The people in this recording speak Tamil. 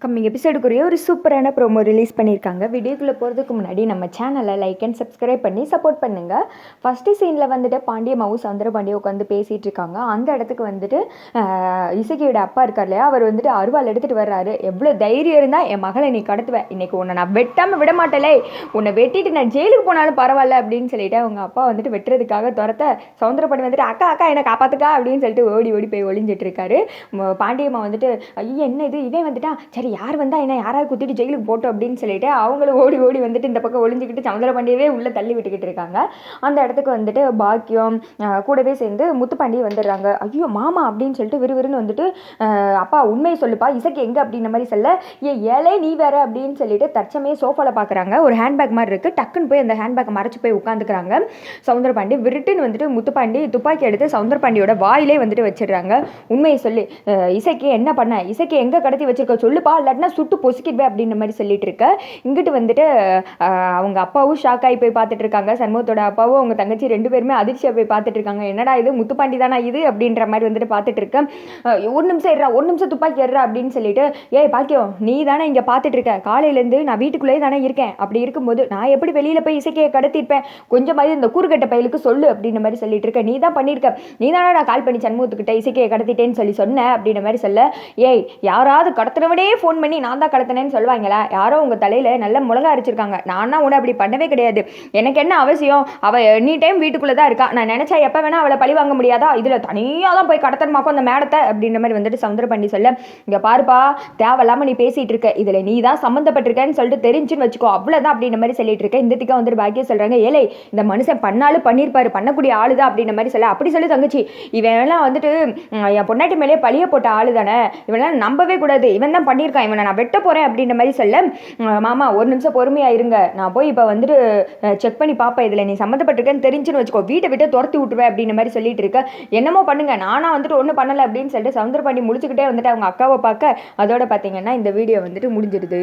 கம்மிங் எபிசோடுக்குரிய ஒரு சூப்பரான ப்ரோமோ ரிலீஸ் பண்ணியிருக்காங்க. வீடியோக்குள்ளே போகிறதுக்கு முன்னாடி நம்ம சேனலை லைக் அண்ட் சப்ஸ்கிரைப் பண்ணி சப்போர்ட் பண்ணுங்கள். ஃபஸ்ட்டு சீனில் வந்துட்டு பாண்டியம்மாவும் சௌந்தரபாண்டியும் உட்காந்து பேசிகிட்டு இருக்காங்க. அந்த இடத்துக்கு வந்துட்டு இசக்கியோட அப்பா இருக்கார் இல்லையா, அவர் வந்துட்டு அருவாள் எடுத்துகிட்டு வர்றாரு. எவ்வளோ தைரியம் இருந்தால் என் மகளை நீ கடத்துவேன், இன்றைக்கி உன்னை நான் வெட்டாமல் விட மாட்டேலே, உன்னை வெட்டிட்டு நான் ஜெயிலுக்கு போனாலும் பரவாயில்ல அப்படின்னு சொல்லிட்டு அவங்க அப்பா வந்துட்டு வெட்டுறதுக்காக துரத்த சௌந்தரபாண்டி வந்துட்டு அக்கா அக்கா என்னை காப்பாற்றுக்கா அப்படின்னு சொல்லிட்டு ஓடி ஓடி போய் ஒளிஞ்சிட்டு இருக்காரு. பாண்டியம்மா வந்துட்டு ஐயோ என்ன இது, இதே வந்துட்டா சரி யார் வந்தால் என்ன, யாராவது குத்திட்டு ஜெயிலுக்கு போட்டோம் அப்படின்னு சொல்லிட்டு அவங்களும் ஓடி ஓடி வந்துட்டு இந்த பக்கம் ஒளிஞ்சிக்கிட்டு சௌந்தரபாண்டியவே உள்ளே தள்ளி விட்டுக்கிட்டு இருக்காங்க. அந்த இடத்துக்கு வந்துட்டு பாக்கியம் கூடவே சேர்ந்து முத்துப்பாண்டி வந்துடுறாங்க. ஐயோ மாமா அப்படின்னு சொல்லிட்டு விறுவிறுன்னு வந்துட்டு அப்பா உண்மையை சொல்லுப்பா, இசைக்கு எங்கே அப்படின்ற மாதிரி சொல்ல, ஏழை நீ வேற அப்படின்னு சொல்லிட்டு தற்சமே சோஃபாவில் பார்க்குறாங்க. ஒரு ஹேண்ட்பேக் மாதிரி இருக்குது, டக்குன்னு போய் அந்த ஹேண்ட்பேக்கை மறைச்சு போய் உட்காந்துக்கிறாங்க. சௌந்தரபாண்டி விருட்டுன்னு வந்துட்டு முத்துப்பாண்டி துப்பாக்கி எடுத்து சௌந்தரபாண்டியோட வாயிலே வந்துட்டு வச்சிடுறாங்க. உண்மையை சொல்லி இசைக்கு என்ன பண்ண, இசைக்கு எங்கே கடத்தி வச்சிருக்க சொல்லுப்பா, இல்லாட்டினா சுட்டு பொசுக்கிடுவேன் அப்படின்ற மாதிரி சொல்லிட்டு இருக்க. இங்கிட்டு வந்துட்டு அவங்க அப்பாவும் ஷாக் ஆகி போய் பார்த்துட்டு இருக்காங்க. சண்முகத்தோட அப்பாவும் அவங்க தங்கச்சி ரெண்டு பேருமே அதிர்ச்சியாக போய் பார்த்துட்டு இருக்காங்க. என்னடா இது முத்துப்பாண்டி தானா இது அப்படின்ற மாதிரி வந்துட்டு பார்த்துட்டு இருக்கேன். ஒரு நிமிஷம் ஏறா, ஒரு நிமிஷம் துப்பாக்கி ஏறா அப்படின்னு சொல்லிட்டு, ஏய் பாக்கியம் நீ தானே இங்கே பார்த்துட்டு இருக்க, காலையிலேருந்து நான் வீட்டுக்குள்ளேயே தானே இருக்கேன், அப்படி இருக்கும்போது நான் எப்படி வெளியில் போய் இசைக்கையை கடத்திருப்பேன், கொஞ்சம் மாதிரி இந்த கூறுகட்ட பயிலுக்கு சொல்லு அப்படின்ற மாதிரி சொல்லிட்டு இருக்க. நீ தான் பண்ணியிருக்க, நீ தானே நான் கால் பண்ணி சண்முகத்துக்கிட்ட இசைக்கையை கடத்திட்டேன்னு சொன்னேன் அப்படின்ற மாதிரி சொல்ல, ஏய் யாராவது கடத்துறவனே ஃபோன் பண்ணி நான் தான் கடத்தினேன்னு சொல்லுவாங்களா, யாரோ உங்கள் தலையில் நல்ல மிளகா அரைச்சிருக்காங்க, நானா உன்னை அப்படி பண்ணவே கிடையாது, எனக்கு என்ன அவசியம், அவள் எனி டைம் வீட்டுக்குள்ளே தான் இருக்கா, நான் நினச்சா எப்போ வேணால் அவளை பழி வாங்க முடியாதா, இதில் தனியாக தான் போய் கடத்தணுமாக்கும் அந்த மேடத்தை அப்படின்ற மாதிரி வந்துட்டு சௌந்தரபாண்டி சொல்ல, இங்கே பாருப்பா தேவையில்லாமல் நீ பேசிகிட்டு இருக்க, இதில் நீ தான் சம்மந்தப்பட்டிருக்கேன்னு சொல்லிட்டு தெரிஞ்சுன்னு வச்சுக்கோ, அவ்வளோதான் அப்படின்ற மாதிரி சொல்லிட்டு இருக்க. இந்த திக்கா வந்துட்டு பாக்கியம் சொல்கிறாங்க, ஏழை இந்த மனுஷன் பண்ணாலும் பண்ணியிருப்பாரு, பண்ணக்கூடிய ஆளு தான் அப்படின்ற மாதிரி சொல்ல, அப்படி சொல்லி தங்கச்சி இவெல்லாம் வந்துட்டு என் பொன்னாட்டி மேலே பழிய போட்ட ஆளு தானே, இவெல்லாம் நம்பவே கூடாது, இவன் தான் பண்ணியிருக்கான், இவனை நான் வெட்ட போகிறேன் அப்படின்ற மாதிரி சொல்ல, மாமா ஒரு நிமிஷம் பொறுமையாக இருங்க, நான் போய் இப்போ வந்துட்டு செக் பண்ணி பார்ப்பேன், இதில் நீ சம்மந்தப்பட்டிருக்கேன்னு தெரிஞ்சுன்னு வச்சுக்கோ, வீட்டை விட்டு துரத்தி விட்டுருவேன் அப்படின்ற மாதிரி சொல்லிட்டு இருக்க. என்னமோ பண்ணுங்க, நானா வந்துட்டு ஒன்றும் பண்ணலை அப்படின்னு சொல்லிட்டு சௌந்தரபாண்டி முடிச்சுக்கிட்டே வந்துட்டு அவங்க அக்காவை பார்க்க, அதோட பார்த்தீங்கன்னா இந்த வீடியோ வந்துட்டு முடிஞ்சிடுது.